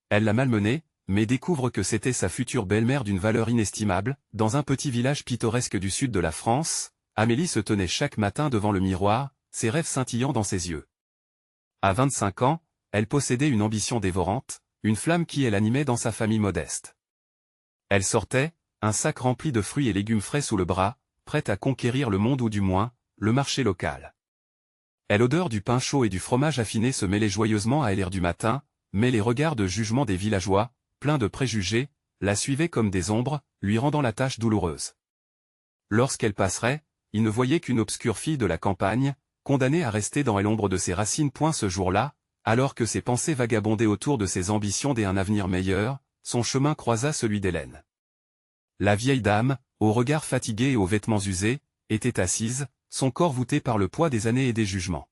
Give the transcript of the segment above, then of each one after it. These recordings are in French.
Elle l'a malmenée, mais découvre que c'était sa future belle-mère d'une valeur inestimable. Dans un petit village pittoresque du sud de la France, Amélie se tenait chaque matin devant le miroir, ses rêves scintillant dans ses yeux. À 25 ans, elle possédait une ambition dévorante, une flamme qui l'animait dans sa famille modeste. Elle sortait, un sac rempli de fruits et légumes frais sous le bras, prête à conquérir le monde ou du moins, le marché local. L'odeur du pain chaud et du fromage affiné se mêlait joyeusement à l'air du matin, mais les regards de jugement des villageois, pleins de préjugés, la suivaient comme des ombres, lui rendant la tâche douloureuse. Lorsqu'elle passerait, il ne voyait qu'une obscure fille de la campagne, condamnée à rester dans l'ombre de ses racines. Ce jour-là, alors que ses pensées vagabondaient autour de ses ambitions d'un avenir meilleur, son chemin croisa celui d'Hélène. La vieille dame, au regard fatigué et aux vêtements usés, était assise, son corps voûté par le poids des années et des jugements.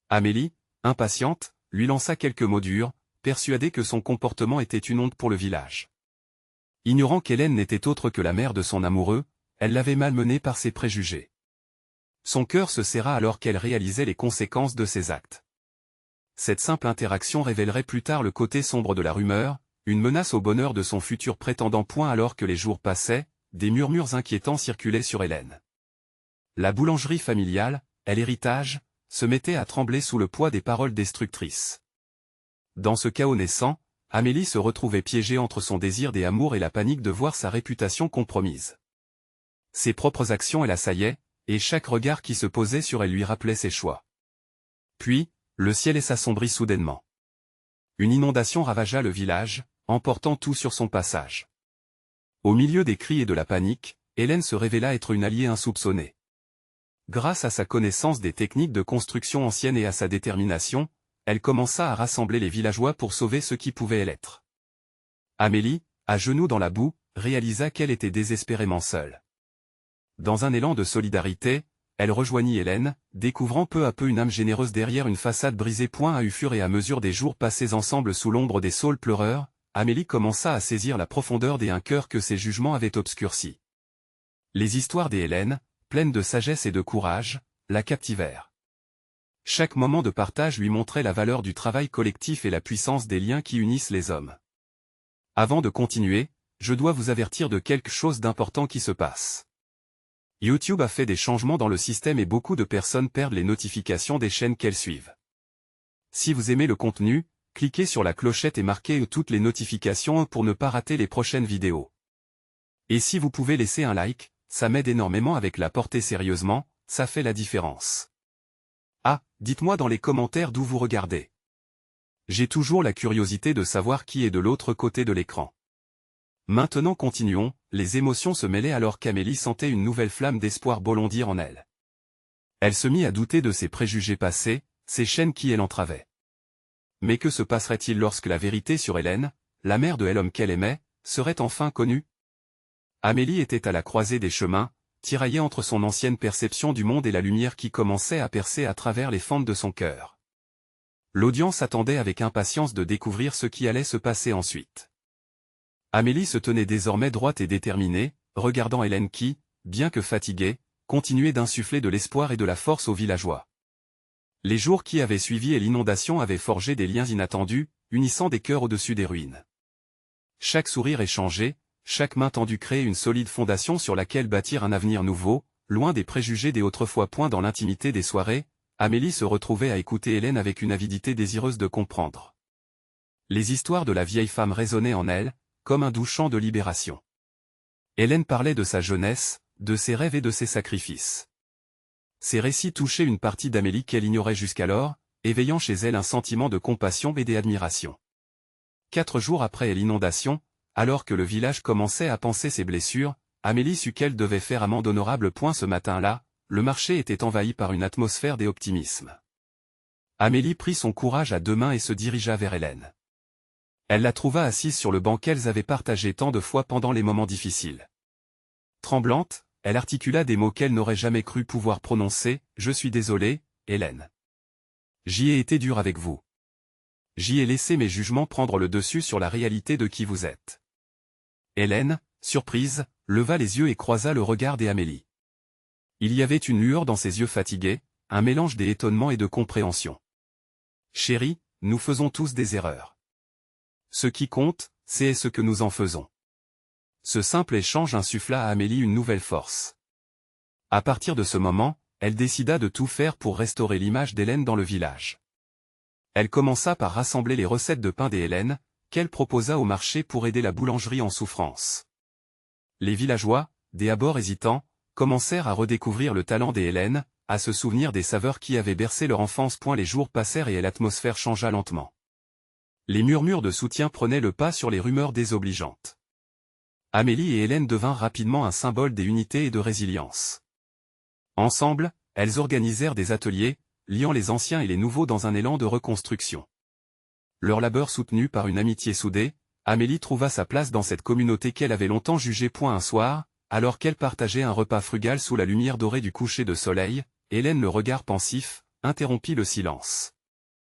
Amélie, impatiente, lui lança quelques mots durs, persuadée que son comportement était une honte pour le village. Ignorant qu'Hélène n'était autre que la mère de son amoureux, elle l'avait malmenée par ses préjugés. Son cœur se serra alors qu'elle réalisait les conséquences de ses actes. Cette simple interaction révélerait plus tard le côté sombre de la rumeur, une menace au bonheur de son futur prétendant. Alors que les jours passaient, des murmures inquiétants circulaient sur Hélène. La boulangerie familiale, l'héritage, se mettait à trembler sous le poids des paroles destructrices. Dans ce chaos naissant, Amélie se retrouvait piégée entre son désir d'amour et la panique de voir sa réputation compromise. Ses propres actions l'assaillaient, et chaque regard qui se posait sur elle lui rappelait ses choix. Puis, le ciel s'assombrit soudainement. Une inondation ravagea le village, emportant tout sur son passage. Au milieu des cris et de la panique, Hélène se révéla être une alliée insoupçonnée. Grâce à sa connaissance des techniques de construction anciennes et à sa détermination, elle commença à rassembler les villageois pour sauver ce qui pouvait l'être. Amélie, à genoux dans la boue, réalisa qu'elle était désespérément seule. Dans un élan de solidarité, elle rejoignit Hélène, découvrant peu à peu une âme généreuse derrière une façade brisée. Au fur et à mesure des jours passés ensemble sous l'ombre des saules pleureurs, Amélie commença à saisir la profondeur d'un cœur que ses jugements avaient obscurci. Les histoires des Hélène, pleines de sagesse et de courage, la captivèrent. Chaque moment de partage lui montrait la valeur du travail collectif et la puissance des liens qui unissent les hommes. Avant de continuer, je dois vous avertir de quelque chose d'important qui se passe. YouTube a fait des changements dans le système et beaucoup de personnes perdent les notifications des chaînes qu'elles suivent. Si vous aimez le contenu, cliquez sur la clochette et marquez toutes les notifications pour ne pas rater les prochaines vidéos. Et si vous pouvez laisser un like, ça m'aide énormément avec la portée sérieusement, ça fait la différence. Ah, dites-moi dans les commentaires d'où vous regardez. J'ai toujours la curiosité de savoir qui est de l'autre côté de l'écran. Maintenant continuons, les émotions se mêlaient alors qu'Amélie sentait une nouvelle flamme d'espoir bondir en elle. Elle se mit à douter de ses préjugés passés, ces chaînes qui l'entravaient. Mais que se passerait-il lorsque la vérité sur Hélène, la mère de l'homme qu'elle aimait, serait enfin connue? Amélie était à la croisée des chemins, tiraillée entre son ancienne perception du monde et la lumière qui commençait à percer à travers les fentes de son cœur. L'audience attendait avec impatience de découvrir ce qui allait se passer ensuite. Amélie se tenait désormais droite et déterminée, regardant Hélène qui, bien que fatiguée, continuait d'insuffler de l'espoir et de la force aux villageois. Les jours qui avaient suivi et l'inondation avaient forgé des liens inattendus, unissant des cœurs au-dessus des ruines. Chaque sourire échangé, chaque main tendue créait une solide fondation sur laquelle bâtir un avenir nouveau, loin des préjugés des autrefois. Dans l'intimité des soirées, Amélie se retrouvait à écouter Hélène avec une avidité désireuse de comprendre. Les histoires de la vieille femme résonnaient en elle, comme un doux chant de libération. Hélène parlait de sa jeunesse, de ses rêves et de ses sacrifices. Ces récits touchaient une partie d'Amélie qu'elle ignorait jusqu'alors, éveillant chez elle un sentiment de compassion et d'admiration. 4 jours après l'inondation, alors que le village commençait à panser ses blessures, Amélie sut qu'elle devait faire amende honorable. Ce matin-là, le marché était envahi par une atmosphère d'optimisme. Amélie prit son courage à 2 mains et se dirigea vers Hélène. Elle la trouva assise sur le banc qu'elles avaient partagé tant de fois pendant les moments difficiles. Tremblante, elle articula des mots qu'elle n'aurait jamais cru pouvoir prononcer. « Je suis désolée, Hélène. J'y ai été dur avec vous. J'y ai laissé mes jugements prendre le dessus sur la réalité de qui vous êtes. » Hélène, surprise, leva les yeux et croisa le regard d'Amélie. Il y avait une lueur dans ses yeux fatigués, un mélange d'étonnement et de compréhension. « Chérie, nous faisons tous des erreurs. Ce qui compte, c'est ce que nous en faisons. Ce simple échange insuffla à Amélie une nouvelle force. À partir de ce moment, elle décida de tout faire pour restaurer l'image d'Hélène dans le village. Elle commença par rassembler les recettes de pain d'Hélène, qu'elle proposa au marché pour aider la boulangerie en souffrance. Les villageois, des abords hésitants, commencèrent à redécouvrir le talent d'Hélène, à se souvenir des saveurs qui avaient bercé leur enfance. Les jours passèrent et l'atmosphère changea lentement. Les murmures de soutien prenaient le pas sur les rumeurs désobligeantes. Amélie et Hélène devinrent rapidement un symbole d'unité et de résilience. Ensemble, elles organisèrent des ateliers, liant les anciens et les nouveaux dans un élan de reconstruction. Leur labeur soutenu par une amitié soudée, Amélie trouva sa place dans cette communauté qu'elle avait longtemps jugée. Un soir, alors qu'elle partageait un repas frugal sous la lumière dorée du coucher de soleil, Hélène, le regard pensif, interrompit le silence.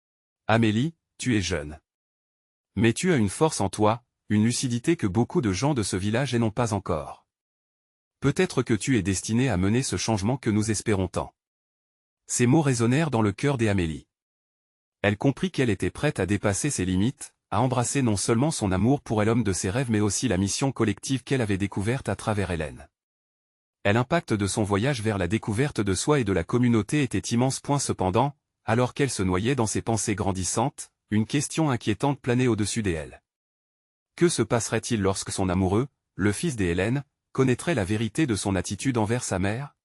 « Amélie, tu es jeune. Mais tu as une force en toi, une lucidité que beaucoup de gens de ce village n'ont pas encore. Peut-être que tu es destinée à mener ce changement que nous espérons tant. » Ces mots résonnèrent dans le cœur d'Amélie. Elle comprit qu'elle était prête à dépasser ses limites, à embrasser non seulement son amour pour l'homme de ses rêves mais aussi la mission collective qu'elle avait découverte à travers Hélène. L'impact de son voyage vers la découverte de soi et de la communauté était immense. Cependant, alors qu'elle se noyait dans ses pensées grandissantes, une question inquiétante planait au-dessus d'elle. Que se passerait-il lorsque son amoureux, le fils d'Hélène, connaîtrait la vérité de son attitude envers sa mère?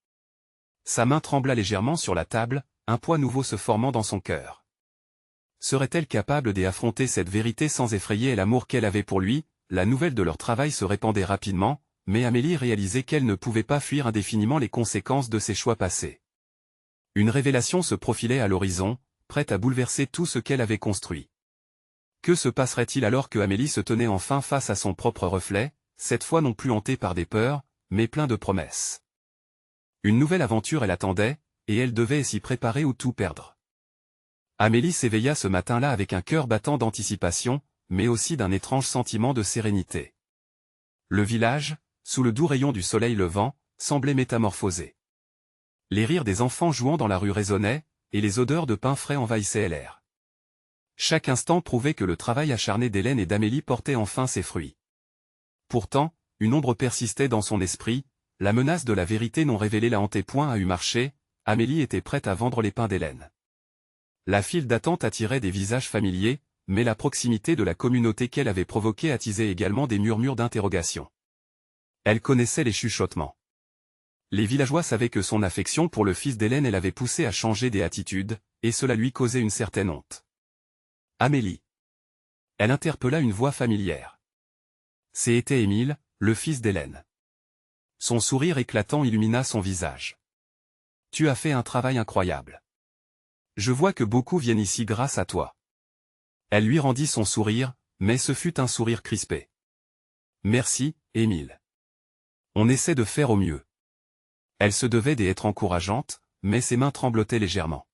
Sa main trembla légèrement sur la table, un poids nouveau se formant dans son cœur. Serait-elle capable d'affronter cette vérité sans effrayer l'amour qu'elle avait pour lui? La nouvelle de leur travail se répandait rapidement, mais Amélie réalisait qu'elle ne pouvait pas fuir indéfiniment les conséquences de ses choix passés. Une révélation se profilait à l'horizon, prête à bouleverser tout ce qu'elle avait construit. Que se passerait-il alors que Amélie se tenait enfin face à son propre reflet, cette fois non plus hantée par des peurs, mais plein de promesses? Une nouvelle aventure elle attendait, et elle devait s'y préparer ou tout perdre. Amélie s'éveilla ce matin-là avec un cœur battant d'anticipation, mais aussi d'un étrange sentiment de sérénité. Le village, sous le doux rayon du soleil levant, semblait métamorphosé. Les rires des enfants jouant dans la rue résonnaient, et les odeurs de pain frais envahissaient l'air. Chaque instant prouvait que le travail acharné d'Hélène et d'Amélie portait enfin ses fruits. Pourtant, une ombre persistait dans son esprit, la menace de la vérité non révélée la hantait. À eu marché, Amélie était prête à vendre les pains d'Hélène. La file d'attente attirait des visages familiers, mais la proximité de la communauté qu'elle avait provoquée attisait également des murmures d'interrogation. Elle connaissait les chuchotements. Les villageois savaient que son affection pour le fils d'Hélène l'avait poussé à changer d'attitude, et cela lui causait une certaine honte. Amélie. Elle interpella une voix familière. C'était Émile, le fils d'Hélène. Son sourire éclatant illumina son visage. Tu as fait un travail incroyable. Je vois que beaucoup viennent ici grâce à toi. Elle lui rendit son sourire, mais ce fut un sourire crispé. Merci, Émile. On essaie de faire au mieux. Elle se devait d'être encourageante, mais ses mains tremblotaient légèrement.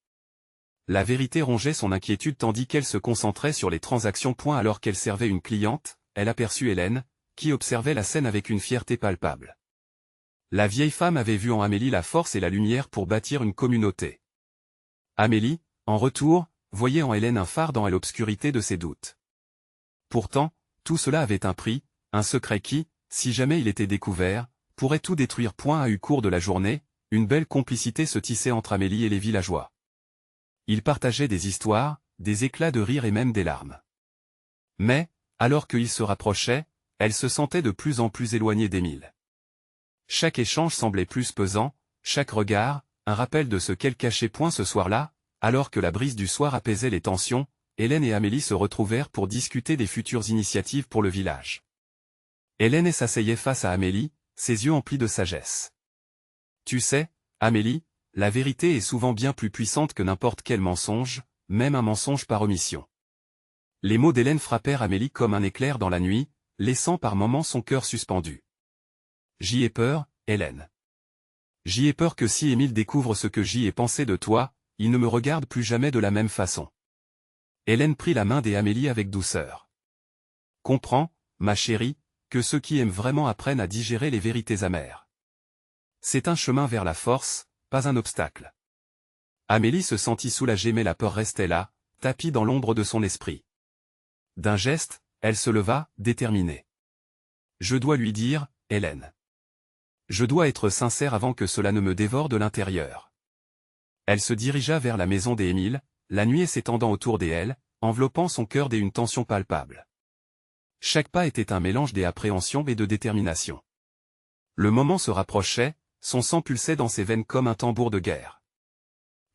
La vérité rongeait son inquiétude tandis qu'elle se concentrait sur les transactions. Alors qu'elle servait une cliente, elle aperçut Hélène, qui observait la scène avec une fierté palpable. La vieille femme avait vu en Amélie la force et la lumière pour bâtir une communauté. Amélie, en retour, voyait en Hélène un phare dans l'obscurité de ses doutes. Pourtant, tout cela avait un prix, un secret qui, si jamais il était découvert, pourrait tout détruire. À eu cours de la journée, une belle complicité se tissait entre Amélie et les villageois. Ils partageaient des histoires, des éclats de rire et même des larmes. Mais, alors qu'ils se rapprochaient, elle se sentait de plus en plus éloignée d'Émile. Chaque échange semblait plus pesant, chaque regard, un rappel de ce qu'elle cachait. Ce soir-là, alors que la brise du soir apaisait les tensions, Hélène et Amélie se retrouvèrent pour discuter des futures initiatives pour le village. Hélène s'asseyait face à Amélie, ses yeux emplis de sagesse. Tu sais, Amélie, la vérité est souvent bien plus puissante que n'importe quel mensonge, même un mensonge par omission. Les mots d'Hélène frappèrent Amélie comme un éclair dans la nuit, laissant par moments son cœur suspendu. J'y ai peur, Hélène. J'y ai peur que si Émile découvre ce que j'y ai pensé de toi, il ne me regarde plus jamais de la même façon. Hélène prit la main d'Amélie avec douceur. Comprends, ma chérie, que ceux qui aiment vraiment apprennent à digérer les vérités amères. C'est un chemin vers la force, pas un obstacle. Amélie se sentit soulagée mais la peur restait là, tapie dans l'ombre de son esprit. D'un geste, elle se leva, déterminée. Je dois lui dire, Hélène. Je dois être sincère avant que cela ne me dévore de l'intérieur. Elle se dirigea vers la maison d'Émile, la nuée s'étendant autour d'elle, enveloppant son cœur d'une tension palpable. Chaque pas était un mélange d'appréhension et de détermination. Le moment se rapprochait, son sang pulsait dans ses veines comme un tambour de guerre.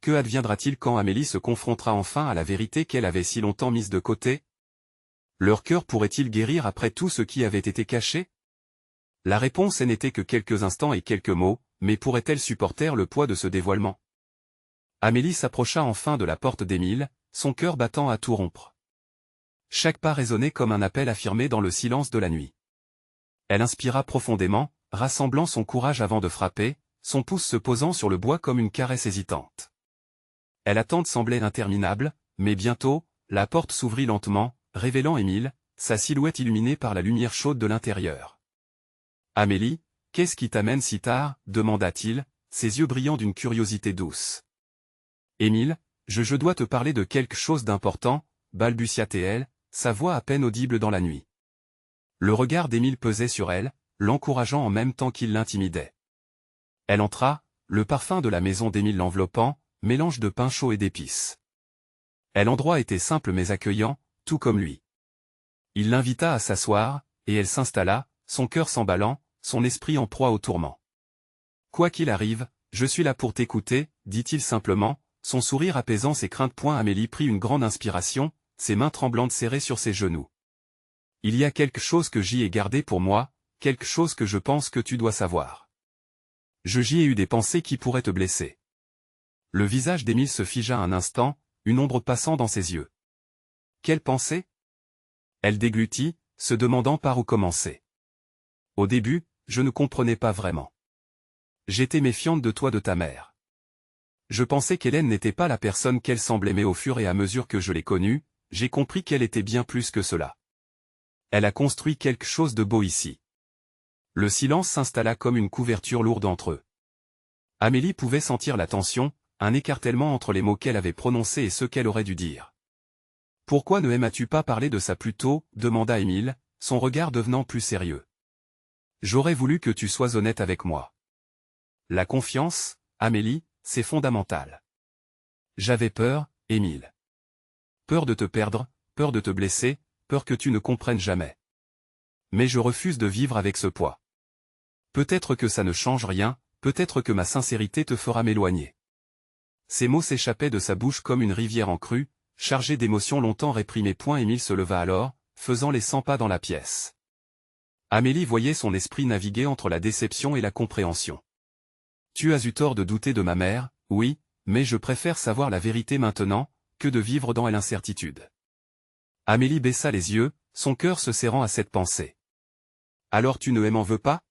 Que adviendra-t-il quand Amélie se confrontera enfin à la vérité qu'elle avait si longtemps mise de côté? Leur cœur pourrait-il guérir après tout ce qui avait été caché? La réponse n'était que quelques instants et quelques mots, mais pourrait-elle supporter le poids de ce dévoilement? Amélie s'approcha enfin de la porte d'Émile, son cœur battant à tout rompre. Chaque pas résonnait comme un appel affirmé dans le silence de la nuit. Elle inspira profondément, rassemblant son courage avant de frapper, son pouce se posant sur le bois comme une caresse hésitante. L'attente semblait interminable, mais bientôt, la porte s'ouvrit lentement, révélant Émile, sa silhouette illuminée par la lumière chaude de l'intérieur. « Amélie, qu'est-ce qui t'amène si tard ?» demanda-t-il, ses yeux brillant d'une curiosité douce. « Émile, je dois te parler de quelque chose d'important, » balbutia-t-elle, sa voix à peine audible dans la nuit. Le regard d'Émile pesait sur elle, l'encourageant en même temps qu'il l'intimidait. Elle entra, le parfum de la maison d'Émile l'enveloppant, mélange de pain chaud et d'épices. L'endroit était simple mais accueillant, tout comme lui. Il l'invita à s'asseoir, et elle s'installa, son cœur s'emballant, son esprit en proie au tourment. « Quoi qu'il arrive, je suis là pour t'écouter, » dit-il simplement, son sourire apaisant ses craintes. Amélie prit une grande inspiration, ses mains tremblantes serrées sur ses genoux. « Il y a quelque chose que j'y ai gardé pour moi, quelque chose que je pense que tu dois savoir. J'y ai eu des pensées qui pourraient te blesser. » Le visage d'Émile se figea un instant, une ombre passant dans ses yeux. « Quelle pensée ?» Elle déglutit, se demandant par où commencer. « Au début, je ne comprenais pas vraiment. J'étais méfiante de toi, de ta mère. Je pensais qu'Hélène n'était pas la personne qu'elle semblait, mais au fur et à mesure que je l'ai connue, j'ai compris qu'elle était bien plus que cela. Elle a construit quelque chose de beau ici. » Le silence s'installa comme une couverture lourde entre eux. Amélie pouvait sentir la tension, un écartèlement entre les mots qu'elle avait prononcés et ceux qu'elle aurait dû dire. « Pourquoi ne m'as-tu pas parlé de ça plus tôt ?» demanda Émile, son regard devenant plus sérieux. « J'aurais voulu que tu sois honnête avec moi. La confiance, Amélie, c'est fondamental. J'avais peur, Émile. Peur de te perdre, peur de te blesser, peur que tu ne comprennes jamais. Mais je refuse de vivre avec ce poids. Peut-être que ça ne change rien, peut-être que ma sincérité te fera m'éloigner. » Ces mots s'échappaient de sa bouche comme une rivière en crue, chargée d'émotions longtemps réprimées. Émile se leva alors, faisant les 100 pas dans la pièce. Amélie voyait son esprit naviguer entre la déception et la compréhension. « Tu as eu tort de douter de ma mère, oui, mais je préfère savoir la vérité maintenant, que de vivre dans l'incertitude. » Amélie baissa les yeux, son cœur se serrant à cette pensée. « Alors tu ne m'en veux pas ?»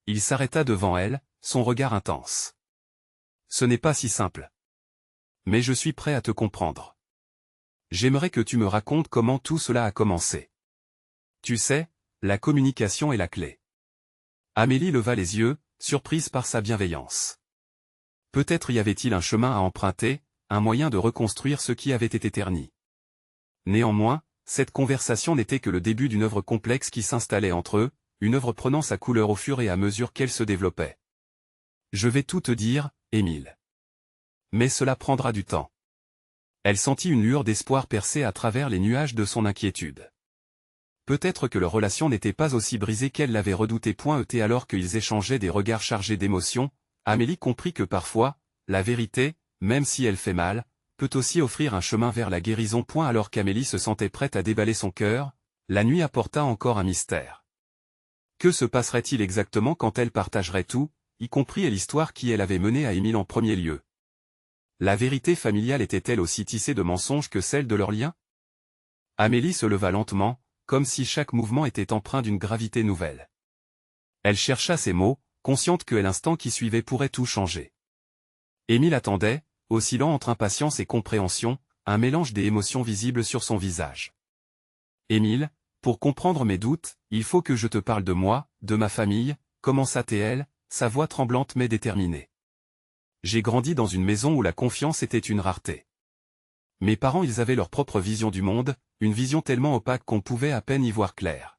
Il s'arrêta devant elle, son regard intense. « Ce n'est pas si simple. Mais je suis prêt à te comprendre. J'aimerais que tu me racontes comment tout cela a commencé. Tu sais, la communication est la clé. » Amélie leva les yeux, surprise par sa bienveillance. Peut-être y avait-il un chemin à emprunter, un moyen de reconstruire ce qui avait été terni. Néanmoins, cette conversation n'était que le début d'une œuvre complexe qui s'installait entre eux, une œuvre prenant sa couleur au fur et à mesure qu'elle se développait. « Je vais tout te dire, Émile. Mais cela prendra du temps. » Elle sentit une lueur d'espoir percer à travers les nuages de son inquiétude. Peut-être que leur relation n'était pas aussi brisée qu'elle l'avait redouté. Alors qu'ils échangeaient des regards chargés d'émotion, Amélie comprit que parfois, la vérité, même si elle fait mal, peut aussi offrir un chemin vers la guérison. Alors qu'Amélie se sentait prête à déballer son cœur, la nuit apporta encore un mystère. Que se passerait-il exactement quand elle partagerait tout, y compris l'histoire qui elle avait menée à Émile en premier lieu? La vérité familiale était-elle aussi tissée de mensonges que celle de leur lien? Amélie se leva lentement, comme si chaque mouvement était empreint d'une gravité nouvelle. Elle chercha ses mots, consciente que l'instant qui suivait pourrait tout changer. Émile attendait, oscillant entre impatience et compréhension, un mélange des émotions visibles sur son visage. « Émile, pour comprendre mes doutes, il faut que je te parle de moi, de ma famille, » commença-t-elle, sa voix tremblante mais déterminée. « J'ai grandi dans une maison où la confiance était une rareté. Mes parents, ils avaient leur propre vision du monde, une vision tellement opaque qu'on pouvait à peine y voir clair.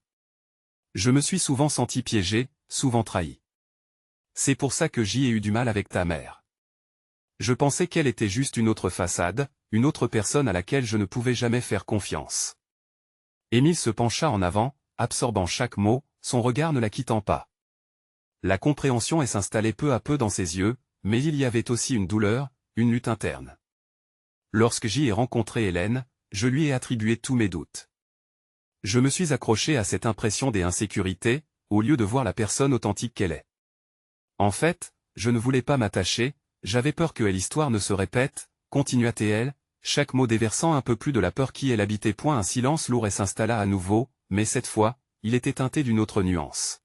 Je me suis souvent senti piégé, souvent trahi. C'est pour ça que j'y ai eu du mal avec ta mère. Je pensais qu'elle était juste une autre façade, une autre personne à laquelle je ne pouvais jamais faire confiance. Émile se pencha en avant, absorbant chaque mot, son regard ne la quittant pas. La compréhension s'installait peu à peu dans ses yeux, mais il y avait aussi une douleur, une lutte interne. Lorsque j'y ai rencontré Hélène, je lui ai attribué tous mes doutes. Je me suis accroché à cette impression des insécurités, au lieu de voir la personne authentique qu'elle est. En fait, je ne voulais pas m'attacher, j'avais peur que l'histoire ne se répète, continua-t-elle, chaque mot déversant un peu plus de la peur qui elle habitait. Un silence lourd s'installa à nouveau, mais cette fois, il était teinté d'une autre nuance.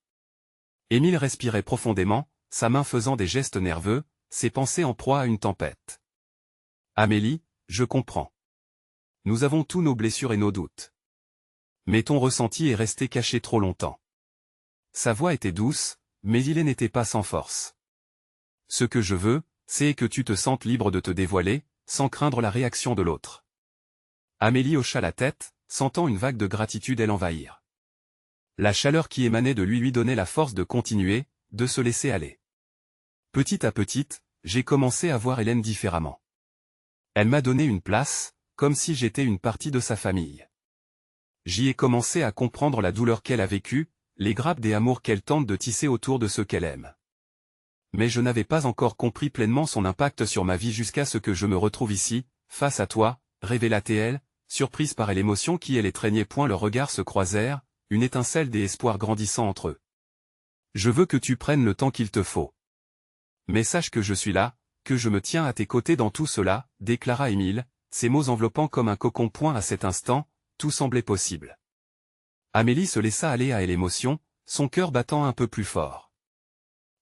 Émile respirait profondément, sa main faisant des gestes nerveux, ses pensées en proie à une tempête. Amélie, je comprends. Nous avons tous nos blessures et nos doutes. Mais ton ressenti est resté caché trop longtemps. Sa voix était douce, mais il n'était pas sans force. Ce que je veux, c'est que tu te sentes libre de te dévoiler, sans craindre la réaction de l'autre. Amélie hocha la tête, sentant une vague de gratitude l'envahir. La chaleur qui émanait de lui donnait la force de continuer, de se laisser aller. Petit à petit, j'ai commencé à voir Hélène différemment. Elle m'a donné une place, comme si j'étais une partie de sa famille. J'y ai commencé à comprendre la douleur qu'elle a vécue, les grappes des amours qu'elle tente de tisser autour de ceux qu'elle aime. Mais je n'avais pas encore compris pleinement son impact sur ma vie jusqu'à ce que je me retrouve ici, face à toi, révéla-t-elle, surprise par l'émotion qui les traînait. Leurs regards se croisèrent, une étincelle d'espoir grandissant entre eux. Je veux que tu prennes le temps qu'il te faut. Mais sache que je suis là, que je me tiens à tes côtés dans tout cela, déclara Émile, ses mots enveloppant comme un cocon. À cet instant, tout semblait possible. Amélie se laissa aller à l'émotion, son cœur battant un peu plus fort.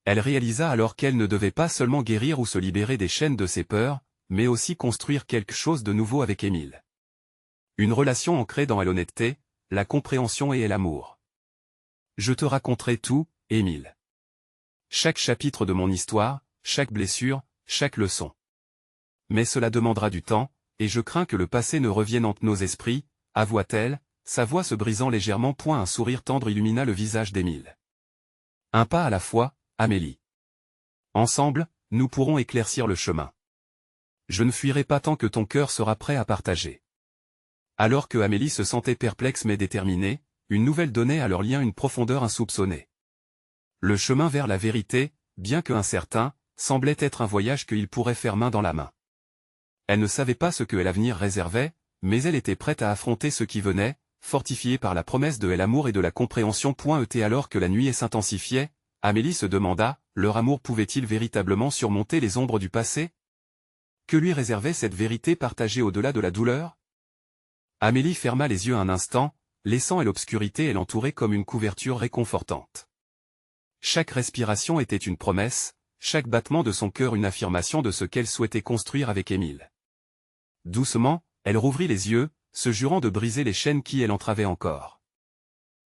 Elle réalisa alors qu'elle ne devait pas seulement guérir ou se libérer des chaînes de ses peurs, mais aussi construire quelque chose de nouveau avec Émile. Une relation ancrée dans l'honnêteté, la compréhension et l'amour. Je te raconterai tout, Émile. Chaque chapitre de mon histoire, chaque blessure, chaque leçon. Mais cela demandera du temps, et je crains que le passé ne revienne entre nos esprits, avoua-t-elle, sa voix se brisant légèrement. Un sourire tendre illumina le visage d'Émile. Un pas à la fois, Amélie. Ensemble, nous pourrons éclaircir le chemin. Je ne fuirai pas tant que ton cœur sera prêt à partager. Alors que Amélie se sentait perplexe mais déterminée, une nouvelle donnait à leur lien une profondeur insoupçonnée. Le chemin vers la vérité, bien que incertain, semblait être un voyage qu'ils pourraient faire main dans la main. Elle ne savait pas ce que l'avenir réservait, mais elle était prête à affronter ce qui venait, fortifiée par la promesse de l'amour et de la compréhension. Alors que la nuit s'intensifiait, Amélie se demanda, leur amour pouvait-il véritablement surmonter les ombres du passé? Que lui réservait cette vérité partagée au-delà de la douleur? Amélie ferma les yeux un instant, laissant l'obscurité l'entourer comme une couverture réconfortante. Chaque respiration était une promesse, chaque battement de son cœur une affirmation de ce qu'elle souhaitait construire avec Émile. Doucement, elle rouvrit les yeux, se jurant de briser les chaînes qui l'entravaient encore.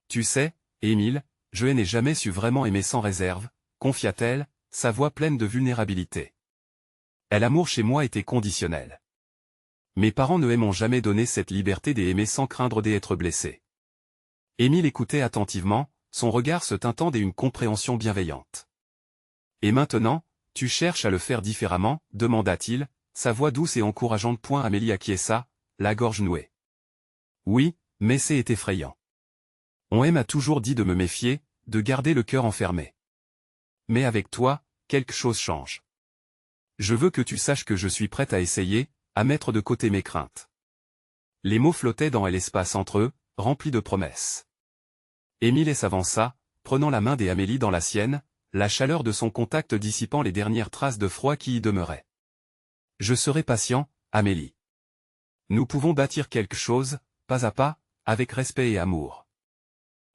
Tu sais, Émile, je n'ai jamais su vraiment aimer sans réserve, confia-t-elle, sa voix pleine de vulnérabilité. L'amour chez moi était conditionnel. Mes parents ne m'ont jamais donné cette liberté d'aimer sans craindre d'être blessé. Émile écoutait attentivement, son regard se teintant d'une compréhension bienveillante. Et maintenant, tu cherches à le faire différemment, demanda-t-il, sa voix douce et encourageante. Amélie acquiesça, la gorge nouée. Oui, mais c'est effrayant. On m'a toujours dit de me méfier, de garder le cœur enfermé. Mais avec toi, quelque chose change. Je veux que tu saches que je suis prête à essayer, à mettre de côté mes craintes. Les mots flottaient dans l'espace entre eux, remplis de promesses. Émile s'avança, prenant la main d'Amélie dans la sienne, la chaleur de son contact dissipant les dernières traces de froid qui y demeuraient. Je serai patient, Amélie. Nous pouvons bâtir quelque chose, pas à pas, avec respect et amour.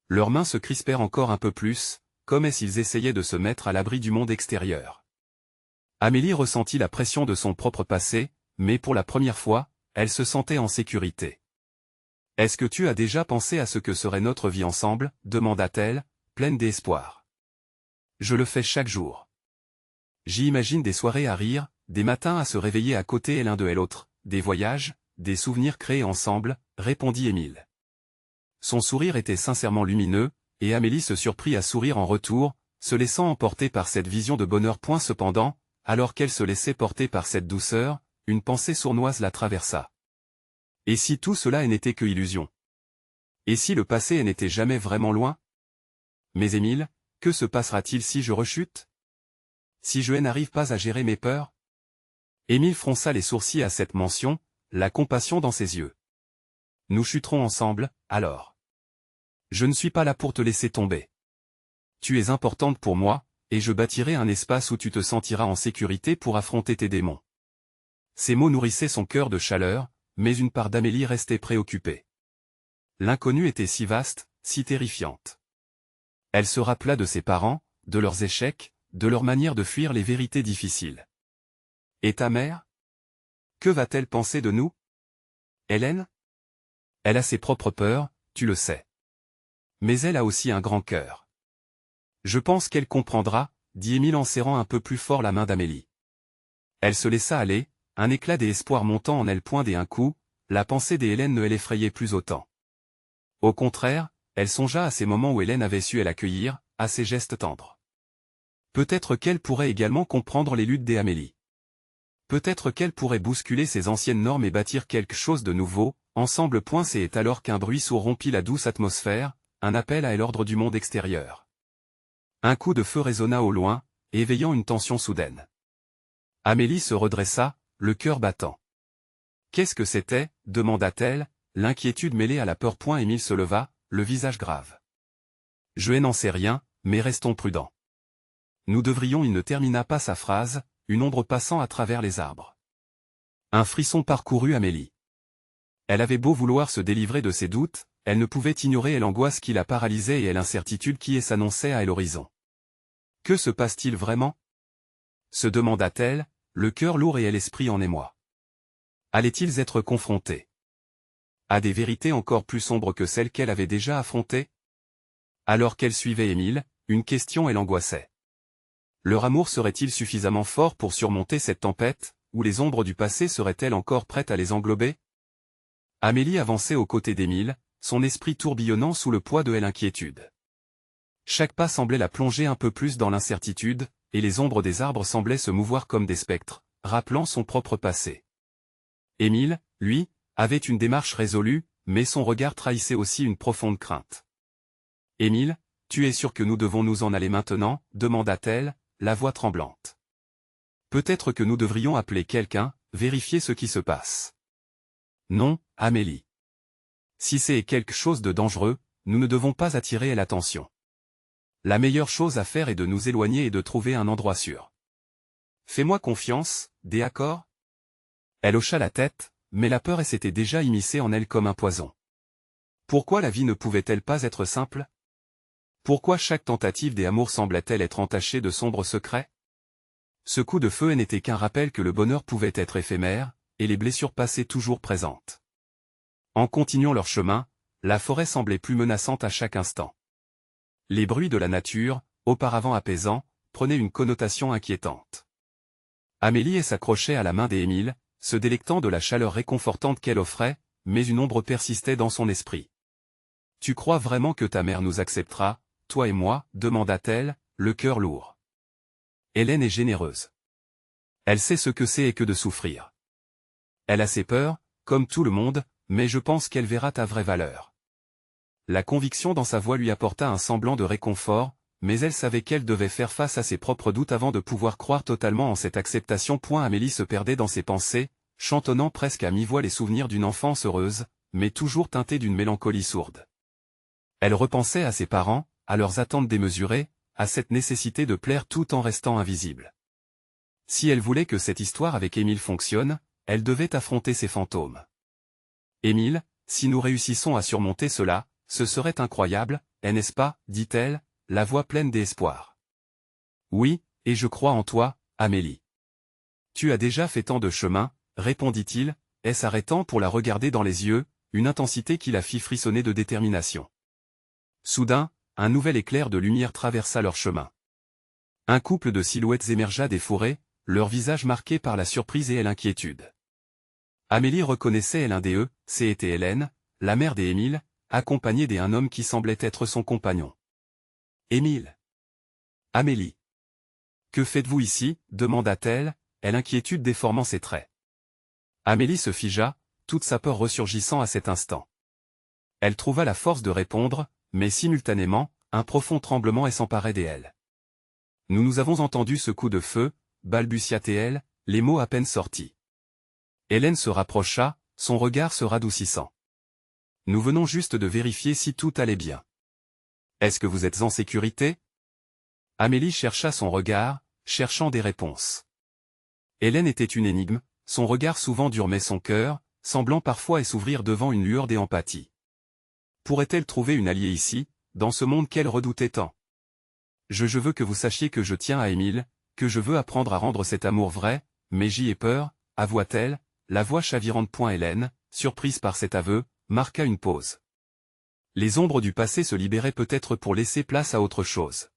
Leurs mains se crispèrent encore un peu plus, comme s'ils essayaient de se mettre à l'abri du monde extérieur. Amélie ressentit la pression de son propre passé, mais pour la première fois, elle se sentait en sécurité. « Est-ce que tu as déjà pensé à ce que serait notre vie ensemble ?» demanda-t-elle, pleine d'espoir. « Je le fais chaque jour. J'y imagine des soirées à rire, des matins à se réveiller à côté l'un de l'autre, des voyages, des souvenirs créés ensemble, répondit Émile. Son sourire était sincèrement lumineux, et Amélie se surprit à sourire en retour, se laissant emporter par cette vision de bonheur. Cependant, alors qu'elle se laissait porter par cette douceur, une pensée sournoise la traversa. Et si tout cela n'était que illusion? Et si le passé n'était jamais vraiment loin? Mais Émile, que se passera-t-il si je rechute? Si je n'arrive pas à gérer mes peurs? Émile fronça les sourcils à cette mention, la compassion dans ses yeux. Nous chuterons ensemble, alors. Je ne suis pas là pour te laisser tomber. Tu es importante pour moi, et je bâtirai un espace où tu te sentiras en sécurité pour affronter tes démons. Ces mots nourrissaient son cœur de chaleur, mais une part d'Amélie restait préoccupée. L'inconnue était si vaste, si terrifiante. Elle se rappela de ses parents, de leurs échecs, de leur manière de fuir les vérités difficiles. Et ta mère? Que va-t-elle penser de nous? Hélène? Elle a ses propres peurs, tu le sais. Mais elle a aussi un grand cœur. Je pense qu'elle comprendra, dit Émile en serrant un peu plus fort la main d'Amélie. Elle se laissa aller, un éclat d'espoir montant en elle. Et un coup, la pensée d'Hélène ne l'effrayait plus autant. Au contraire, elle songea à ces moments où Hélène avait su l'accueillir, à ses gestes tendres. Peut-être qu'elle pourrait également comprendre les luttes d'Amélie. Peut-être qu'elle pourrait bousculer ses anciennes normes et bâtir quelque chose de nouveau, ensemble. C'est alors qu'un bruit sourd rompit la douce atmosphère, un appel à l'ordre du monde extérieur. Un coup de feu résonna au loin, éveillant une tension soudaine. Amélie se redressa, le cœur battant. Qu'est-ce que c'était? Demanda-t-elle, l'inquiétude mêlée à la peur. Émile se leva, le visage grave. Je n'en sais rien, mais restons prudents. Nous devrions. Il ne termina pas sa phrase, une ombre passant à travers les arbres. Un frisson parcourut Amélie. Elle avait beau vouloir se délivrer de ses doutes, elle ne pouvait ignorer l'angoisse qui la paralysait et l'incertitude qui s'annonçait à l'horizon. Que se passe-t-il vraiment? Se demanda-t-elle, le cœur lourd et l'esprit en émoi. Allaient-ils être confrontés à des vérités encore plus sombres que celles qu'elle avait déjà affrontées? Alors qu'elle suivait Émile, une question l'angoissait. Leur amour serait-il suffisamment fort pour surmonter cette tempête, ou les ombres du passé seraient-elles encore prêtes à les englober? Amélie avançait aux côtés d'Émile, son esprit tourbillonnant sous le poids de l'inquiétude. Chaque pas semblait la plonger un peu plus dans l'incertitude, et les ombres des arbres semblaient se mouvoir comme des spectres, rappelant son propre passé. Émile, lui, avait une démarche résolue, mais son regard trahissait aussi une profonde crainte. « Émile, tu es sûr que nous devons nous en aller maintenant ?» demanda-t-elle, la voix tremblante. « Peut-être que nous devrions appeler quelqu'un, vérifier ce qui se passe. » « Non, Amélie. Si c'est quelque chose de dangereux, nous ne devons pas attirer l'attention. La meilleure chose à faire est de nous éloigner et de trouver un endroit sûr. Fais-moi confiance, d'accord? » Elle hocha la tête, mais la peur s'était déjà immiscée en elle comme un poison. Pourquoi la vie ne pouvait-elle pas être simple? Pourquoi chaque tentative d'amour semblait-elle être entachée de sombres secrets? Ce coup de feu n'était qu'un rappel que le bonheur pouvait être éphémère, et les blessures passées toujours présentes. En continuant leur chemin, la forêt semblait plus menaçante à chaque instant. Les bruits de la nature, auparavant apaisants, prenaient une connotation inquiétante. Amélie s'accrochait à la main d'Émile, se délectant de la chaleur réconfortante qu'elle offrait, mais une ombre persistait dans son esprit. « Tu crois vraiment que ta mère nous acceptera, toi et moi ?» demanda-t-elle, le cœur lourd. Hélène est généreuse. Elle sait ce que c'est et que de souffrir. Elle a ses peurs, comme tout le monde, mais je pense qu'elle verra ta vraie valeur. La conviction dans sa voix lui apporta un semblant de réconfort, mais elle savait qu'elle devait faire face à ses propres doutes avant de pouvoir croire totalement en cette acceptation. Amélie se perdait dans ses pensées, chantonnant presque à mi-voix les souvenirs d'une enfance heureuse, mais toujours teintée d'une mélancolie sourde. Elle repensait à ses parents, à leurs attentes démesurées, à cette nécessité de plaire tout en restant invisible. Si elle voulait que cette histoire avec Émile fonctionne, elle devait affronter ses fantômes. « Émile, si nous réussissons à surmonter cela, ce serait incroyable, n'est-ce pas ?» dit-elle, la voix pleine d'espoir. « Oui, et je crois en toi, Amélie. »« Tu as déjà fait tant de chemin, » répondit-il, s'arrêtant pour la regarder dans les yeux, une intensité qui la fit frissonner de détermination. Soudain, un nouvel éclair de lumière traversa leur chemin. Un couple de silhouettes émergea des fourrés, leur visage marqué par la surprise et l'inquiétude. Amélie reconnaissait l'un des eux, c'était Hélène, la mère d'Émile, accompagnée d'un homme qui semblait être son compagnon. Émile. Amélie. Que faites-vous ici, demanda-t-elle, l'inquiétude déformant ses traits. Amélie se figea, toute sa peur ressurgissant à cet instant. Elle trouva la force de répondre, mais simultanément, un profond tremblement s'emparait d'elle. Nous avons entendu ce coup de feu, balbutia-t-elle, les mots à peine sortis. Hélène se rapprocha, son regard se radoucissant. Nous venons juste de vérifier si tout allait bien. Est-ce que vous êtes en sécurité? Amélie chercha son regard, cherchant des réponses. Hélène était une énigme, son regard souvent dur mais son cœur, semblant parfois s'ouvrir devant une lueur d'empathie. Pourrait-elle trouver une alliée ici, dans ce monde qu'elle redoutait tant? Je veux que vous sachiez que je tiens à Émile, que je veux apprendre à rendre cet amour vrai, mais j'y ai peur, avoua-t-elle, la voix chavirante. Hélène, surprise par cet aveu, marqua une pause. Les ombres du passé se libéraient peut-être pour laisser place à autre chose.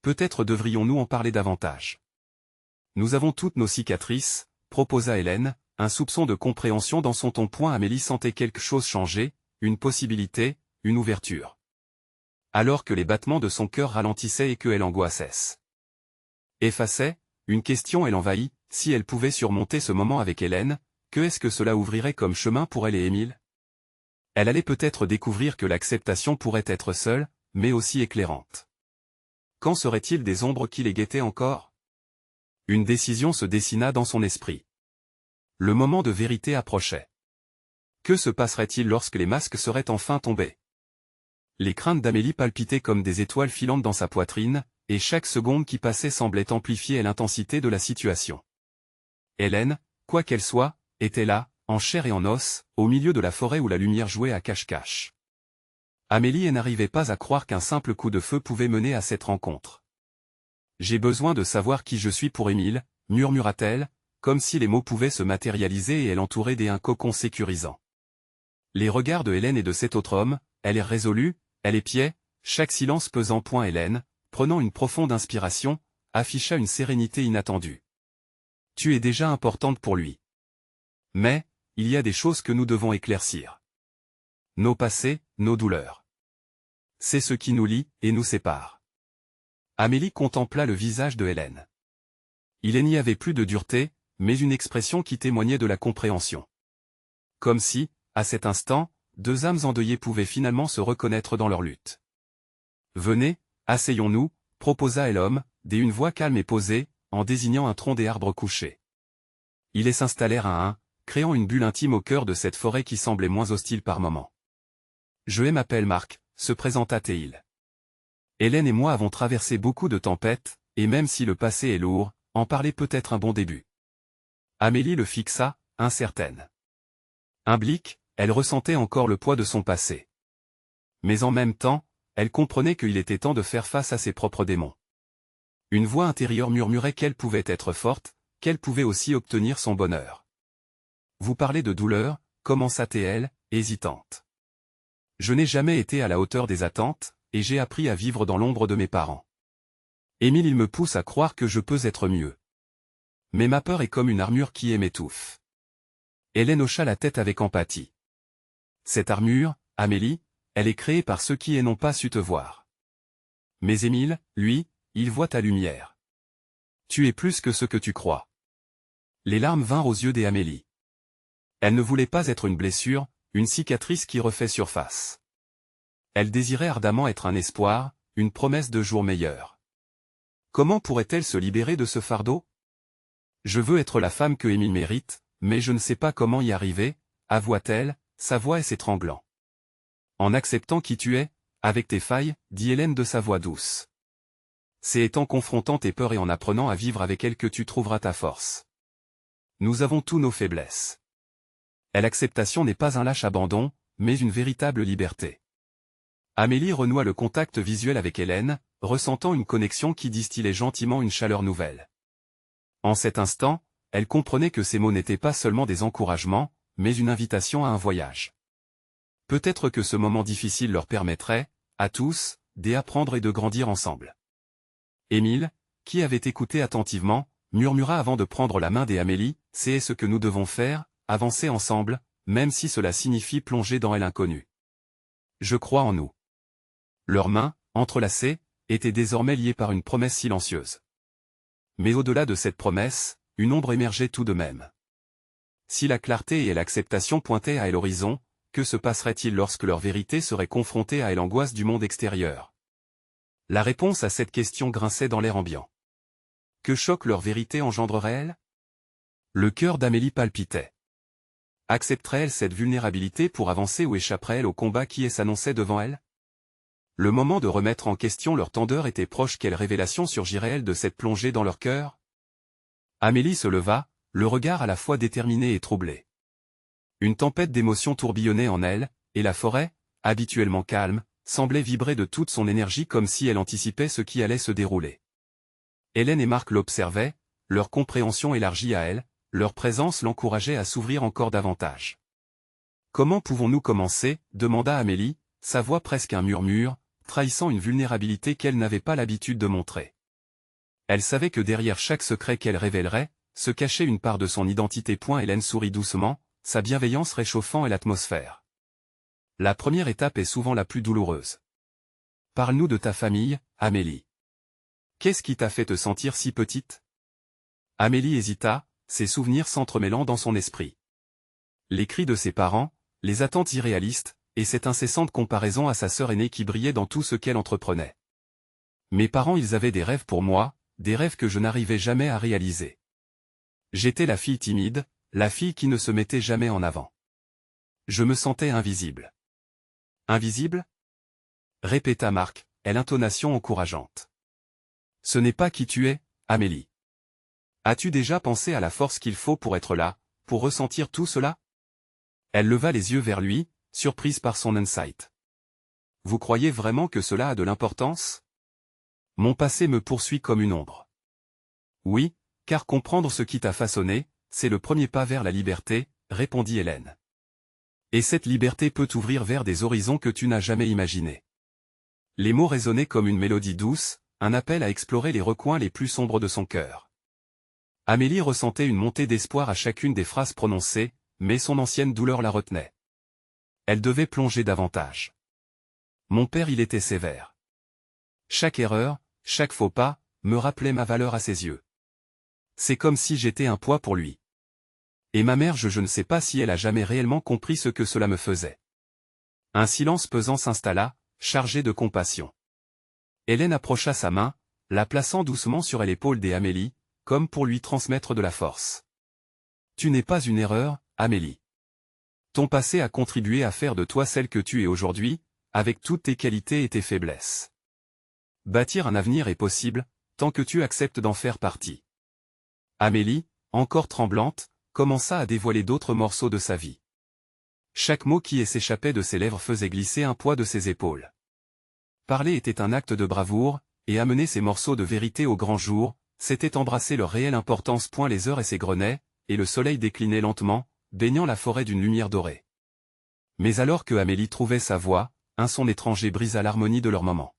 Peut-être devrions-nous en parler davantage. Nous avons toutes nos cicatrices, proposa Hélène, un soupçon de compréhension dans son ton. Amélie sentait quelque chose changer, une possibilité, une ouverture. Alors que les battements de son cœur ralentissaient et que elle angoissait. Effaçait, une question l'envahit, si elle pouvait surmonter ce moment avec Hélène, que est-ce que cela ouvrirait comme chemin pour elle et Émile? Elle allait peut-être découvrir que l'acceptation pourrait être seule, mais aussi éclairante. Quand serait-il des ombres qui les guettaient encore? Une décision se dessina dans son esprit. Le moment de vérité approchait. Que se passerait-il lorsque les masques seraient enfin tombés? Les craintes d'Amélie palpitaient comme des étoiles filantes dans sa poitrine, et chaque seconde qui passait semblait amplifier l'intensité de la situation. Hélène, quoi qu'elle soit, était là, en chair et en os, au milieu de la forêt où la lumière jouait à cache-cache. Amélie n'arrivait pas à croire qu'un simple coup de feu pouvait mener à cette rencontre. J'ai besoin de savoir qui je suis pour Émile, murmura-t-elle, comme si les mots pouvaient se matérialiser et elle entourait d'un cocon sécurisant. Les regards de Hélène et de cet autre homme, elle est résolue, elle épiait, chaque silence pesant. Hélène, prenant une profonde inspiration, afficha une sérénité inattendue. Tu es déjà importante pour lui. Mais, il y a des choses que nous devons éclaircir. Nos passés, nos douleurs. C'est ce qui nous lie, et nous sépare. Amélie contempla le visage de Hélène. Il n'y avait plus de dureté, mais une expression qui témoignait de la compréhension. Comme si, à cet instant, deux âmes endeuillées pouvaient finalement se reconnaître dans leur lutte. Venez, asseyons-nous, proposa l'homme, d'une voix calme et posée, en désignant un tronc des arbres couchés. Ils s'installèrent à un, créant une bulle intime au cœur de cette forêt qui semblait moins hostile par moments. Je m'appelle Marc, se présenta Théil. Hélène et moi avons traversé beaucoup de tempêtes, et même si le passé est lourd, en parler peut être un bon début. Amélie le fixa, incertaine. Imblique, elle ressentait encore le poids de son passé. Mais en même temps, elle comprenait qu'il était temps de faire face à ses propres démons. Une voix intérieure murmurait qu'elle pouvait être forte, qu'elle pouvait aussi obtenir son bonheur. Vous parlez de douleur, commença-t-elle, hésitante. Je n'ai jamais été à la hauteur des attentes, et j'ai appris à vivre dans l'ombre de mes parents. Émile, il me pousse à croire que je peux être mieux. Mais ma peur est comme une armure qui m'étouffe. Hélène hocha la tête avec empathie. Cette armure, Amélie, elle est créée par ceux qui n'ont pas su te voir. Mais Émile, lui, il voit ta lumière. Tu es plus que ce que tu crois. Les larmes vinrent aux yeux d'Amélie. Elle ne voulait pas être une blessure, une cicatrice qui refait surface. Elle désirait ardemment être un espoir, une promesse de jours meilleurs. Comment pourrait-elle se libérer de ce fardeau? Je veux être la femme que Émile mérite, mais je ne sais pas comment y arriver, avoua-t-elle, sa voix s'étranglant. En acceptant qui tu es, avec tes failles, dit Hélène de sa voix douce. C'est en confrontant tes peurs et en apprenant à vivre avec elles que tu trouveras ta force. Nous avons tous nos faiblesses. L'acceptation n'est pas un lâche abandon, mais une véritable liberté. Amélie renoua le contact visuel avec Hélène, ressentant une connexion qui distillait gentiment une chaleur nouvelle. En cet instant, elle comprenait que ces mots n'étaient pas seulement des encouragements, mais une invitation à un voyage. Peut-être que ce moment difficile leur permettrait, à tous, d'apprendre et de grandir ensemble. Émile, qui avait écouté attentivement, murmura avant de prendre la main d'Amélie, c'est ce que nous devons faire, avancer ensemble, même si cela signifie plonger dans l'inconnu. Je crois en nous. Leurs mains, entrelacées, étaient désormais liées par une promesse silencieuse. Mais au-delà de cette promesse, une ombre émergeait tout de même. Si la clarté et l'acceptation pointaient à l'horizon, que se passerait-il lorsque leur vérité serait confrontée à l'angoisse du monde extérieur? La réponse à cette question grinçait dans l'air ambiant. Que choc leur vérité engendrerait-elle? Le cœur d'Amélie palpitait. Accepterait-elle cette vulnérabilité pour avancer ou échapperait-elle au combat qui s'annonçait devant elle? Le moment de remettre en question leur tendeur était proche. Quelle révélation surgirait-elle de cette plongée dans leur cœur? Amélie se leva, le regard à la fois déterminé et troublé. Une tempête d'émotions tourbillonnait en elle, et la forêt, habituellement calme, semblait vibrer de toute son énergie comme si elle anticipait ce qui allait se dérouler. Hélène et Marc l'observaient, leur compréhension élargie à elle, leur présence l'encourageait à s'ouvrir encore davantage. « Comment pouvons-nous commencer » demanda Amélie, sa voix presque un murmure, trahissant une vulnérabilité qu'elle n'avait pas l'habitude de montrer. Elle savait que derrière chaque secret qu'elle révélerait, se cachait une part de son identité. Hélène sourit doucement, sa bienveillance réchauffant l'atmosphère. La première étape est souvent la plus douloureuse. Parle-nous de ta famille, Amélie. Qu'est-ce qui t'a fait te sentir si petite? Amélie hésita, ses souvenirs s'entremêlant dans son esprit. Les cris de ses parents, les attentes irréalistes, et cette incessante comparaison à sa sœur aînée qui brillait dans tout ce qu'elle entreprenait. Mes parents, ils avaient des rêves pour moi, des rêves que je n'arrivais jamais à réaliser. J'étais la fille timide, la fille qui ne se mettait jamais en avant. Je me sentais invisible. Invisible? Répéta Marc, l'intonation encourageante. Ce n'est pas qui tu es, Amélie. As-tu déjà pensé à la force qu'il faut pour être là, pour ressentir tout cela? Elle leva les yeux vers lui, surprise par son insight. Vous croyez vraiment que cela a de l'importance? Mon passé me poursuit comme une ombre. Oui, car comprendre ce qui t'a façonné, c'est le premier pas vers la liberté, répondit Hélène. Et cette liberté peut t'ouvrir vers des horizons que tu n'as jamais imaginés. Les mots résonnaient comme une mélodie douce, un appel à explorer les recoins les plus sombres de son cœur. Amélie ressentait une montée d'espoir à chacune des phrases prononcées, mais son ancienne douleur la retenait. Elle devait plonger davantage. Mon père, il était sévère. Chaque erreur, chaque faux pas, me rappelait ma valeur à ses yeux. C'est comme si j'étais un poids pour lui. Et ma mère, je ne sais pas si elle a jamais réellement compris ce que cela me faisait. Un silence pesant s'installa, chargé de compassion. Hélène approcha sa main, la plaçant doucement sur l'épaule d'Amélie, comme pour lui transmettre de la force. Tu n'es pas une erreur, Amélie. Ton passé a contribué à faire de toi celle que tu es aujourd'hui, avec toutes tes qualités et tes faiblesses. Bâtir un avenir est possible, tant que tu acceptes d'en faire partie. Amélie, encore tremblante, commença à dévoiler d'autres morceaux de sa vie. Chaque mot qui s'échappait de ses lèvres faisait glisser un poids de ses épaules. Parler était un acte de bravoure, et amener ces morceaux de vérité au grand jour, c'était embrasser leur réelle importance. Les heures s'égrenaient, et le soleil déclinait lentement, baignant la forêt d'une lumière dorée. Mais alors que Amélie trouvait sa voix, un son étranger brisa l'harmonie de leur moment.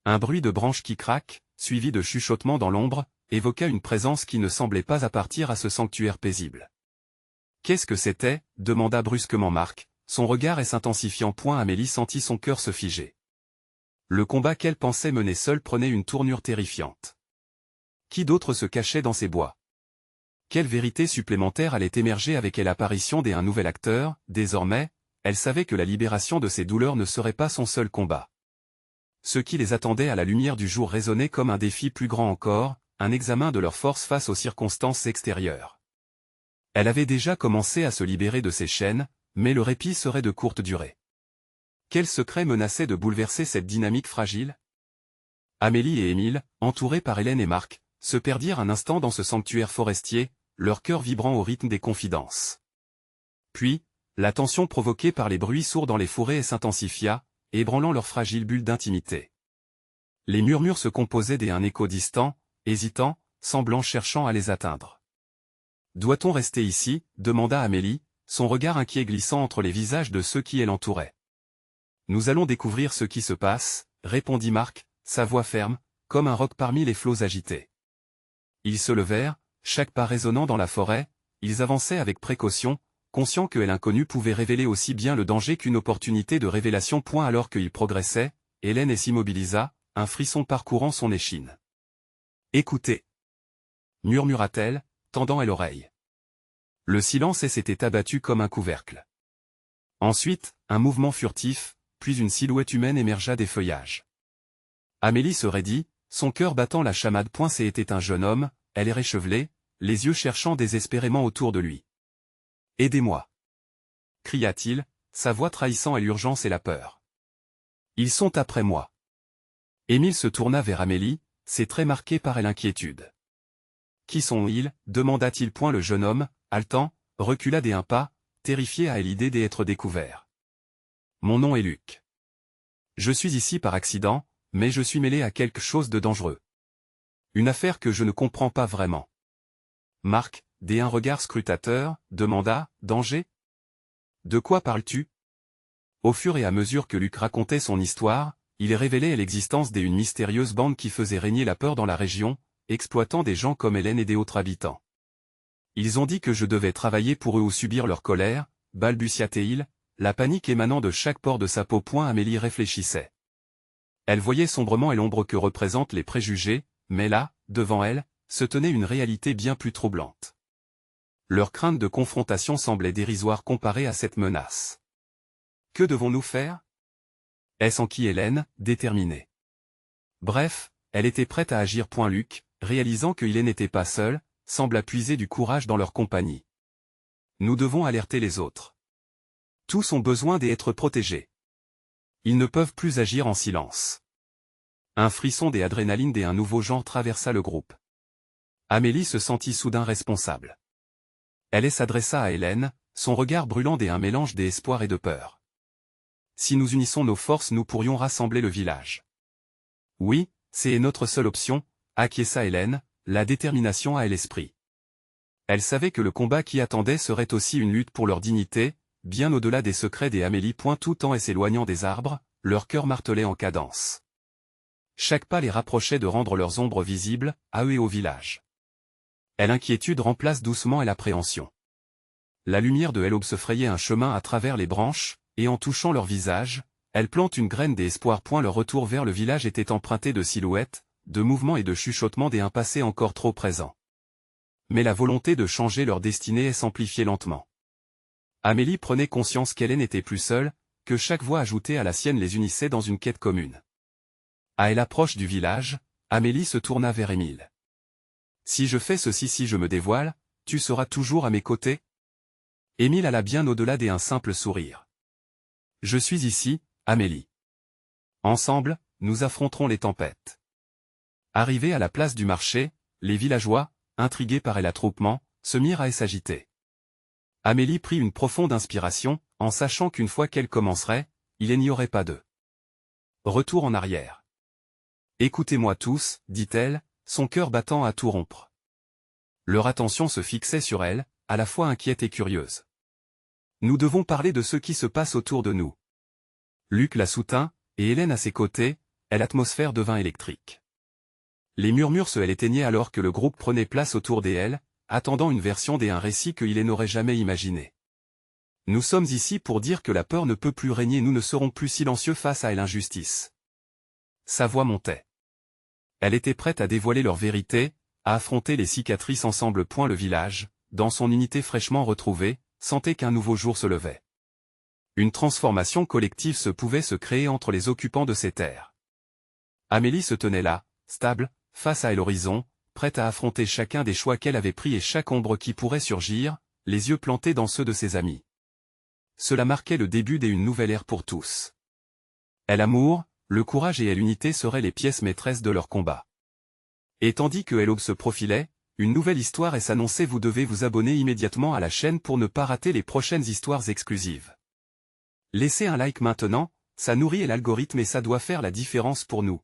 Un bruit de branches qui craquent, suivi de chuchotements dans l'ombre, évoqua une présence qui ne semblait pas appartenir à ce sanctuaire paisible. Qu'est-ce que c'était? Demanda brusquement Marc, son regard s'intensifiant. Amélie sentit son cœur se figer. Le combat qu'elle pensait mener seule prenait une tournure terrifiante. Qui d'autre se cachait dans ces bois? Quelle vérité supplémentaire allait émerger avec l'apparition d'un nouvel acteur? Désormais, elle savait que la libération de ses douleurs ne serait pas son seul combat. Ce qui les attendait à la lumière du jour résonnait comme un défi plus grand encore, un examen de leur force face aux circonstances extérieures. Elle avait déjà commencé à se libérer de ses chaînes, mais le répit serait de courte durée. Quel secret menaçait de bouleverser cette dynamique fragile? Amélie et Émile, entourés par Hélène et Marc, se perdirent un instant dans ce sanctuaire forestier, leur cœur vibrant au rythme des confidences. Puis, la tension provoquée par les bruits sourds dans les forêts s'intensifia, ébranlant leur fragile bulle d'intimité. Les murmures se composaient d'un écho distant, hésitant, semblant cherchant à les atteindre. « Doit-on rester ici ?» demanda Amélie, son regard inquiet glissant entre les visages de ceux qui l'entouraient. « Nous allons découvrir ce qui se passe, » répondit Marc, sa voix ferme, comme un roc parmi les flots agités. Ils se levèrent, chaque pas résonnant dans la forêt, ils avançaient avec précaution, conscients que l'inconnu pouvait révéler aussi bien le danger qu'une opportunité de révélation. Alors qu'ils progressaient, Hélène s'immobilisa, un frisson parcourant son échine. « Écoutez » murmura-t-elle, tendant elle l'oreille. Le silence s'était abattu comme un couvercle. Ensuite, un mouvement furtif, puis une silhouette humaine émergea des feuillages. Amélie se raidit, son cœur battant la chamade. C'était un jeune homme, elle est échevelée, les yeux cherchant désespérément autour de lui. « Aidez-moi » cria-t-il, sa voix trahissant l'urgence et la peur. « Ils sont après moi. » Émile se tourna vers Amélie, ses traits marqués par l'inquiétude. « Qui sont-ils » demanda-t-il. Le jeune homme, haletant, recula d'un pas, terrifié à l'idée d'être découvert. « Mon nom est Luc. Je suis ici par accident, mais je suis mêlé à quelque chose de dangereux. Une affaire que je ne comprends pas vraiment. » Marc, d'un regard scrutateur, demanda, « Danger ? De quoi parles-tu » Au fur et à mesure que Luc racontait son histoire, il révélait l'existence d'une mystérieuse bande qui faisait régner la peur dans la région, exploitant des gens comme Hélène et des autres habitants. « Ils ont dit que je devais travailler pour eux ou subir leur colère, » balbutia-t-il, la panique émanant de chaque pore de sa peau. Amélie réfléchissait. Elle voyait sombrement l'ombre que représentent les préjugés, mais là, devant elle, se tenait une réalité bien plus troublante. Leur crainte de confrontation semblait dérisoire comparée à cette menace. Que devons-nous faire ? Est-ce en qui Hélène, déterminée. Bref, elle était prête à agir. Luc, réalisant que Hélène n'était pas seule, sembla puiser du courage dans leur compagnie. Nous devons alerter les autres. Tous ont besoin d'être protégés. Ils ne peuvent plus agir en silence. Un frisson d'adrénaline d'un nouveau genre traversa le groupe. Amélie se sentit soudain responsable. Elle s'adressa à Hélène, son regard brûlant d'un mélange d'espoir et de peur. Si nous unissons nos forces, nous pourrions rassembler le village. Oui, c'est notre seule option, acquiesça Hélène, la détermination à l'esprit. Elle savait que le combat qui attendait serait aussi une lutte pour leur dignité, bien au-delà des secrets des Amélie. Tout en s'éloignant des arbres, leur cœur martelait en cadence. Chaque pas les rapprochait de rendre leurs ombres visibles, à eux et au village. L'inquiétude remplace doucement l'appréhension. La lumière de l'aube se frayait un chemin à travers les branches, et en touchant leur visage, elle plante une graine d'espoir. Leur retour vers le village était emprunté de silhouettes, de mouvements et de chuchotements d'un passé encore trop présent. Mais la volonté de changer leur destinée s'amplifiait lentement. Amélie prenait conscience qu'elle n'était plus seule, que chaque voix ajoutée à la sienne les unissait dans une quête commune. À l'approche du village, Amélie se tourna vers Émile. « Si je fais ceci, si je me dévoile, tu seras toujours à mes côtés ?» Émile alla bien au-delà d'un simple sourire. « Je suis ici, Amélie. Ensemble, nous affronterons les tempêtes. » Arrivés à la place du marché, les villageois, intrigués par l'attroupement, se mirent à s'agiter. Amélie prit une profonde inspiration, en sachant qu'une fois qu'elle commencerait, il n'y aurait pas de retour en arrière. « Écoutez-moi tous, dit-elle, son cœur battant à tout rompre. » Leur attention se fixait sur elle, à la fois inquiète et curieuse. « Nous devons parler de ce qui se passe autour de nous. » Luc la soutint, et Hélène à ses côtés, l'atmosphère devint électrique. Les murmures se éteignaient alors que le groupe prenait place autour d'elle, attendant une version d'un récit qu'il n'aurait jamais imaginé. « Nous sommes ici pour dire que la peur ne peut plus régner, nous ne serons plus silencieux face à l'injustice. » Sa voix montait. Elle était prête à dévoiler leur vérité, à affronter les cicatrices ensemble. Le village, dans son unité fraîchement retrouvée, sentait qu'un nouveau jour se levait. Une transformation collective pouvait se créer entre les occupants de ces terres. Amélie se tenait là, stable, face à l'horizon, prête à affronter chacun des choix qu'elle avait pris et chaque ombre qui pourrait surgir, les yeux plantés dans ceux de ses amis. Cela marquait le début d'une nouvelle ère pour tous. L'amour, le courage et l'unité seraient les pièces maîtresses de leur combat. Et tandis que l'aube se profilait, une nouvelle histoire s'annonçait. Vous devez vous abonner immédiatement à la chaîne pour ne pas rater les prochaines histoires exclusives. Laissez un like maintenant, ça nourrit l'algorithme et ça doit faire la différence pour nous.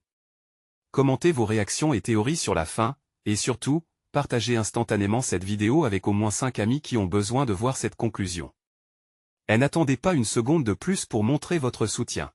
Commentez vos réactions et théories sur la fin, et surtout, partagez instantanément cette vidéo avec au moins 5 amis qui ont besoin de voir cette conclusion. N'attendez pas une seconde de plus pour montrer votre soutien.